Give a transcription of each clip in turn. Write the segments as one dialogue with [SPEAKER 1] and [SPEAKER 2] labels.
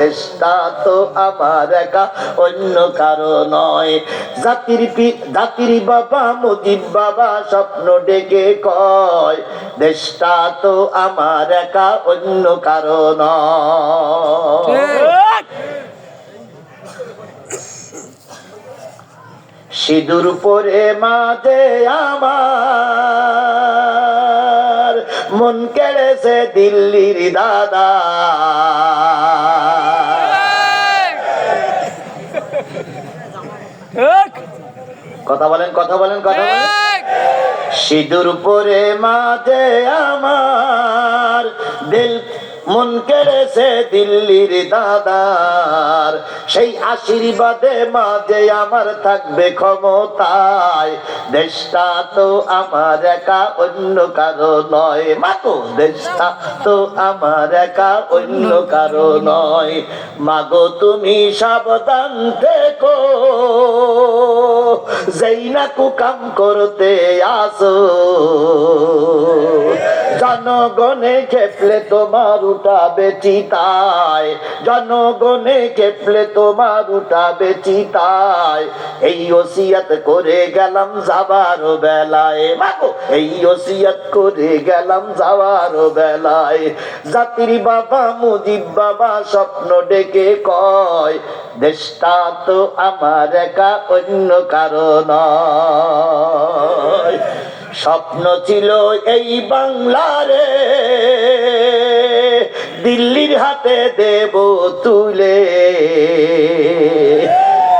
[SPEAKER 1] দেশটা তো আমার একা, অন্য কারো নয়। জাতির বাবা মুজিব বাবা স্বপ্ন ডেকে কয়, দেশটা তো আমার একা, অন্য কারো নয়। সিঁদুর পরে মাঝে আমার মন কেড়েছে দিল্লির দাদা। কথা বলেন, কথা বলেন, কথা বলেন। সিঁদুর পরে মাঝে আমার দিল মন কেড়েছে দিল্লির দাদার, সেই আশীর্বাদে মাঝে আমার থাকবে ক্ষমতায়। দেশটা তো আমার একা, অন্য কারো নয়। মাগো দেশটা তো আমার একা, অন্য কারো নয়। মাগো তুমি সাবধান থেকো, যেই না কুকাম করতে আসো। জনগণে খেপলে তোমার উঠাবে চিতায়, জনগণে খেপলে তোমার উঠাবে চিতায়। এই ওসিয়ত করে গেলাম যাবার বেলায়, মাগো এই ওসিয়ত করে গেলাম যাবার বেলায়। জাতির বাবা মুজিব বাবা স্বপ্ন ডেকে কয়, দেশটা তো আমার একা, অন্য কারো নয়। স্বপ্ন ছিল এই বাংলারে দিল্লির হাতে দেব তুলে।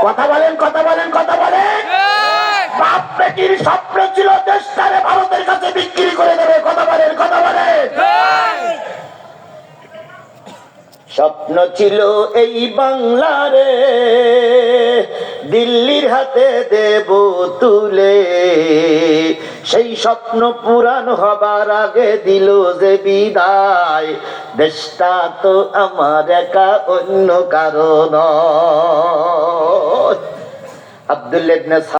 [SPEAKER 1] কথা বলেন, কথা বলেন, কথা বলেন। বাপ বেটির স্বপ্ন ছিল দেশটারে ভারতের কাছে বিক্রি করে দেবে। কথা বলেন, কথা বলেন। স্বপ্ন ছিল এই বাংলারে দিল্লির হাতে দেব তুলে। সেই স্বপ্ন পূরণ হবার আগে দিল যে বিদায়। দেশটা তো আমার একা, অন্য কারো নয়। আব্দুল্লাহ ইবনে